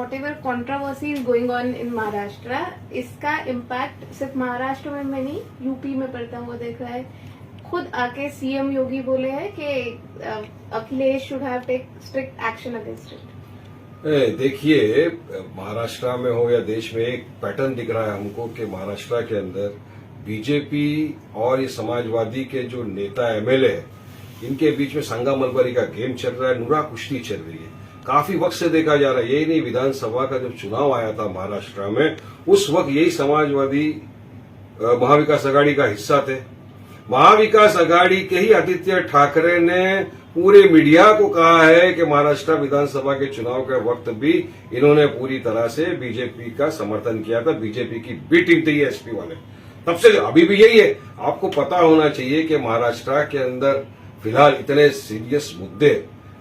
whatever controversy is going on in Maharashtra, इसका impact सिर्फ महाराष्ट्र में नहीं यूपी में पड़ता हुआ देख रहा है। खुद आके सीएम योगी बोले हैं कि Akhilesh should have take strict action against it. देखिए, महाराष्ट्र में हो या देश में एक पैटर्न दिख रहा है हमको कि महाराष्ट्र के अंदर बीजेपी और ये समाजवादी के जो नेता एमएलए है, इनके बीच में संगा मलबरी का गेम चल रहा है, नुरा कुश्ती चल रही है। काफी वक्त से देखा जा रहा है। यही नहीं, विधानसभा का जब चुनाव आया था महाराष्ट्र में, उस वक्त यही समाजवादी महाविकास आघाड़ी का हिस्सा थे। महाविकास आघाड़ी के ही आदित्य ठाकरे ने पूरे मीडिया को कहा है कि महाराष्ट्र विधानसभा के चुनाव के वक्त भी इन्होंने पूरी तरह से बीजेपी का समर्थन किया था। बीजेपी की बी टीम थी एसपी वाले, तब से अभी भी यही है। आपको पता होना चाहिए कि महाराष्ट्र के अंदर फिलहाल इतने सीरियस मुद्दे,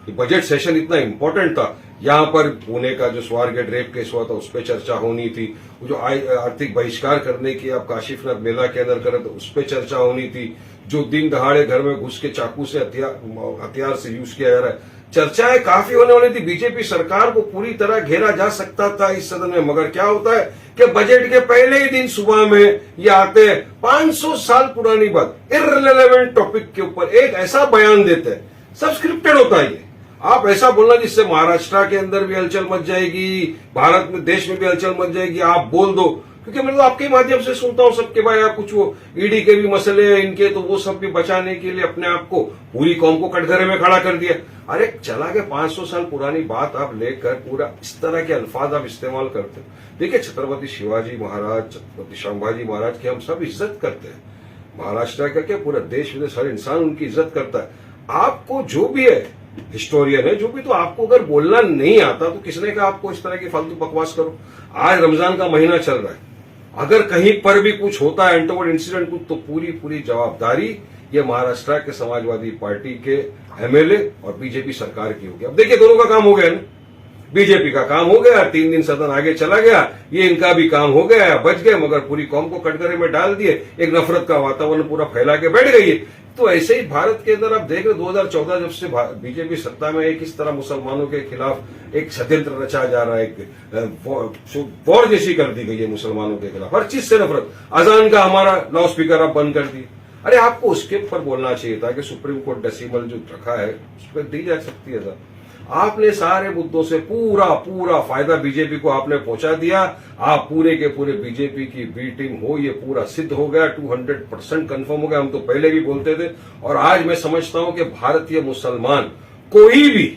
बजट सेशन इतना इंपॉर्टेंट था, यहाँ पर पुणे का जो स्वारगेट रेप केस हुआ था उस पर चर्चा होनी थी, जो आर्थिक बहिष्कार करने की आप काशीनाथ मेला के अंदर करें तो उस पर चर्चा होनी थी, जो दिन दहाड़े घर में घुस के चाकू से हथियार से यूज किया जा रहा है, चर्चाएं काफी होने वाली थी। बीजेपी सरकार को पूरी तरह घेरा जा सकता था इस सदन में, मगर क्या होता है कि बजट के पहले ही दिन सुबह में ये आते हैं 500 साल पुरानी बात, इररिलेवेंट टॉपिक के ऊपर एक ऐसा बयान देते हैं, सब स्क्रिप्टेड होता है। आप ऐसा बोलना जिससे महाराष्ट्र के अंदर भी हलचल मच जाएगी, भारत में देश में भी हलचल मच जाएगी, आप बोल दो। क्योंकि मैं तो आपके माध्यम से सुनता हूं सबके भाई, आप कुछ वो ईडी के भी मसले हैं इनके, तो वो सब भी बचाने के लिए अपने आप को पूरी कौम को कटघरे में खड़ा कर दिया। अरे चला के 500 साल पुरानी बात आप लेकर पूरा इस तरह के अल्फाज आप इस्तेमाल करते हो। देखिए, छत्रपति शिवाजी महाराज, छत्रपति संभाजी महाराज की हम सब इज्जत करते हैं। महाराष्ट्र का क्या, पूरा देश विदेश हर इंसान उनकी इज्जत करता है। आपको जो भी है, हिस्टोरियन है जो भी, तो आपको अगर बोलना नहीं आता तो किसने कहा आपको इस तरह की फालतू बकवास करो। आज रमजान का महीना चल रहा है, अगर कहीं पर भी कुछ होता है अनटोवर्ड इंसिडेंट कुछ, तो पूरी जवाबदारी ये महाराष्ट्र के समाजवादी पार्टी के एमएलए और बीजेपी सरकार की होगी। अब देखिए, दोनों का काम हो गया ना, बीजेपी का काम हो गया, 3 दिन सदन आगे चला गया, ये इनका भी काम हो गया, बच गए, मगर पूरी कौम को कटघरे में डाल दिए, एक नफरत का वातावरण पूरा फैला के बैठ गई है। तो ऐसे ही भारत के अंदर आप देख रहे 2014 जब से बीजेपी सत्ता में है, किस तरह मुसलमानों के खिलाफ एक षड्यंत्र रचा जा रहा है, एक वॉर जैसी कर दी गई है मुसलमानों के खिलाफ, हर चीज से नफरत। अजान का हमारा लाउड स्पीकर आप बंद कर दिए। अरे आपको उसके ऊपर बोलना चाहिए था कि सुप्रीम कोर्ट डेसिमल जो रखा है उस पर दी जा सकती है। आपने सारे मुद्दों से पूरा फायदा बीजेपी को आपने पहुंचा दिया। आप पूरे के पूरे बीजेपी की बी टीम हो, ये पूरा सिद्ध हो गया, 200% कंफर्म हो गया। हम तो पहले भी बोलते थे, और आज मैं समझता हूं कि भारतीय मुसलमान कोई भी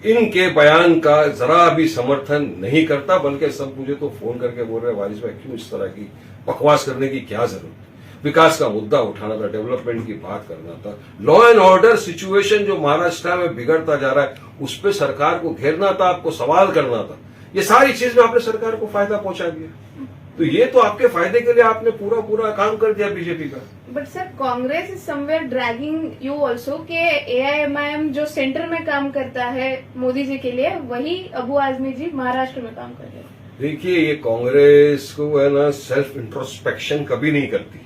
इनके बयान का जरा भी समर्थन नहीं करता, बल्कि सब मुझे तो फोन करके बोल रहे हैं, वारिस भाई क्यों इस तरह की बकवास करने की क्या जरूरत, विकास का मुद्दा उठाना था, डेवलपमेंट की बात करना था, लॉ एंड ऑर्डर सिचुएशन जो महाराष्ट्र में बिगड़ता जा रहा है उस पर सरकार को घेरना था, आपको सवाल करना था। ये सारी चीज में आपने सरकार को फायदा पहुंचा दिया, तो ये तो आपके फायदे के लिए आपने पूरा काम कर दिया बीजेपी का। But sir, Congress is somewhere dragging you also के एआईएमआईएम जो सेंटर में काम करता है मोदी जी के लिए, वही अबू आजमी जी महाराष्ट्र में काम कर रहे हैं। देखिए, ये कांग्रेस को है ना, सेल्फ इंट्रोस्पेक्शन कभी नहीं करती,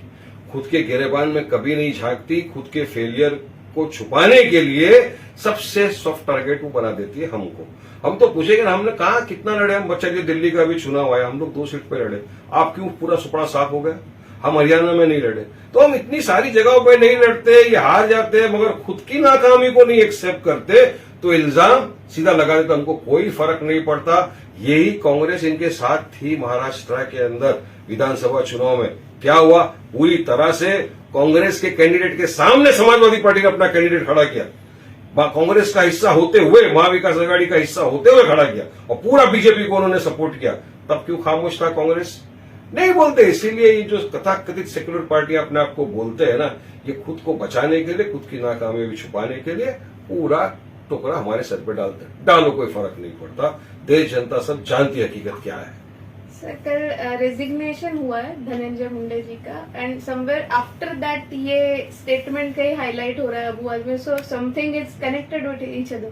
खुद के गिरेबान में कभी नहीं झांकती, खुद के फेलियर को छुपाने के लिए सबसे सॉफ्ट टारगेट वो बना देती है हमको। हम तो पूछेंगे ना, हमने कहा कितना लड़े हम, बच्चा जी दिल्ली का भी चुनाव आया, हम लोग 2 सीट पे लड़े, आप क्यों पूरा सुपड़ा साफ हो गया? हम हरियाणा में नहीं लड़े, तो हम इतनी सारी जगहों पे नहीं लड़ते, ये हार जाते हैं, मगर खुद की नाकामी को नहीं एक्सेप्ट करते, तो इल्जाम सीधा लगा देते, हमको कोई फर्क नहीं पड़ता। यही कांग्रेस इनके साथ थी महाराष्ट्र के अंदर विधानसभा चुनाव में। क्या हुआ? पूरी तरह से कांग्रेस के कैंडिडेट के सामने समाजवादी पार्टी ने अपना कैंडिडेट खड़ा किया, कांग्रेस का हिस्सा होते हुए, महाविकास आघाड़ी का हिस्सा होते हुए खड़ा किया, और पूरा बीजेपी को उन्होंने सपोर्ट किया। तब क्यों खामोश था कांग्रेस? नहीं बोलते। इसीलिए ये जो तथाकथित सेक्युलर पार्टी अपने आप को बोलते हैं ना, ये खुद को बचाने के लिए, खुद की नाकामयाबी छुपाने के लिए पूरा टुकड़ा हमारे सर पे डालते हैं। डालो, कोई फर्क नहीं पड़ता, देश जनता सब जानती हकीकत क्या है। सर, कल रेजिग्नेशन हुआ है धनंजय मुंडे जी का, एंड समवेयर आफ्टर दैट ये स्टेटमेंट का ही हाईलाइट हो रहा है Abu Azmi, so something is connected with each other.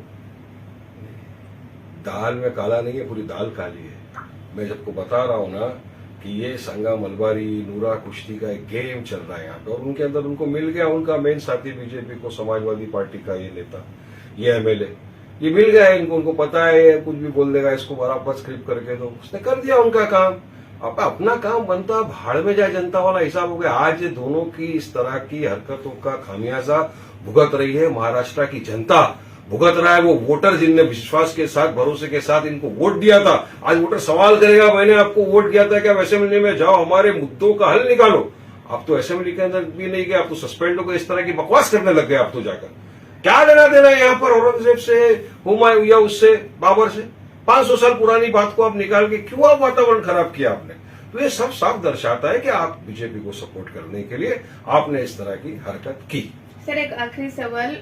दाल में काला नहीं है, पूरी दाल काली है। मैं सबको बता रहा हूं ना कि ये संगा मलबारी, नूरा कुश्ती का एक गेम चल रहा है यहाँ पे, और उनके अंदर उनको मिल गया उनका मेन साथी बीजेपी को, समाजवादी पार्टी का ये नेता, ये एमएलए। ये मिल गया है इनको, उनको पता है ये कुछ भी बोल देगा, इसको बराबर स्क्रिप्ट करके दो। उसने कर दिया उनका काम। अब अपना काम बनता, भाड़ में जाए जनता वाला हिसाब हो गया। आज ये दोनों की इस तरह की हरकतों का खामियाजा भुगत रही है महाराष्ट्र की जनता, भुगत रहा है वो वोटर जिनने विश्वास के साथ, भरोसे के साथ इनको वोट दिया था। आज वोटर सवाल करेगा, मैंने आपको वोट दिया था, क्या असेंबली में जाओ हमारे मुद्दों का हल निकालो। आप तो असेंबली के अंदर भी नहीं गए, आप तो सस्पेंड हो गए, इस तरह की बकवास करने लग गए। आप तो जाकर क्या लेना देना है यहाँ पर औरंगजेब से, हुमायूं या उससे, बाबर से? 500 साल पुरानी बात को आप निकाल के क्यों आप वातावरण खराब किया आपने? तो ये सब साफ दर्शाता है कि आप बीजेपी को सपोर्ट करने के लिए आपने इस तरह की हरकत की। सर एक आखिरी सवाल,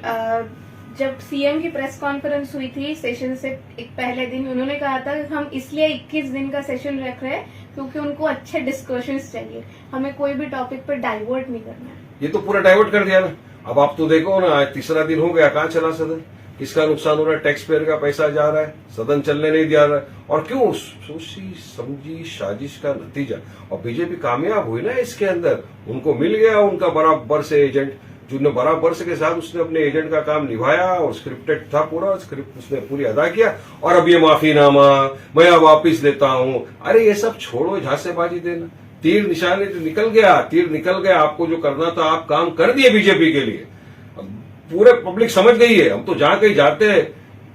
जब सीएम की प्रेस कॉन्फ्रेंस हुई थी सेशन से एक पहले दिन, उन्होंने कहा था कि हम इसलिए 21 दिन का सेशन रख रहे हैं क्योंकि उनको अच्छे डिस्कशंस चाहिए, हमें कोई भी टॉपिक पर डाइवर्ट नहीं करना है। ये तो पूरा डाइवर्ट कर दिया ना। अब आप तो देखो ना, आज तीसरा दिन हो गया, कहाँ चला सदन? किसका नुकसान हो रहा है? टैक्स पेयर का पैसा जा रहा है, सदन चलने नहीं दिया रहा है। और क्यों? सोची समझी साजिश का नतीजा। और बीजेपी कामयाब हुई ना इसके अंदर, उनको मिल गया उनका बराबर से एजेंट, जो बराबर से के साथ उसने अपने एजेंट का काम निभाया और स्क्रिप्टेड था पूरा, स्क्रिप्ट उसने पूरी अदा किया। और अब ये माफीनामा मैं अब वापिस लेता हूं, अरे ये सब छोड़ो, झांसेबाजी देना। तीर निशाने तो निकल गया, तीर निकल गया। आपको जो करना था आप काम कर दिए बीजेपी के लिए। अब पूरे पब्लिक समझ गई है। हम तो जहां कहीं जाते हैं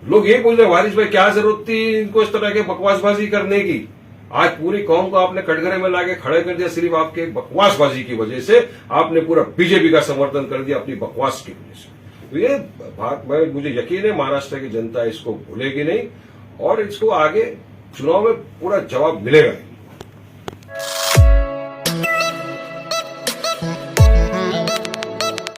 लोग यही पूछ रहे, वारिस भाई क्या जरूरत थी इनको इस तरह के बकवासबाजी करने की? आज पूरी कौम को आपने कटघरे में लाके खड़े कर दिया, सिर्फ आपके बकवासबाजी की वजह से। आपने पूरा बीजेपी का समर्थन कर दिया अपनी बकवास की वजह से। तो ये बात मुझे यकीन है महाराष्ट्र की जनता इसको भूलेगी नहीं और इसको आगे चुनाव में पूरा जवाब मिलेगा।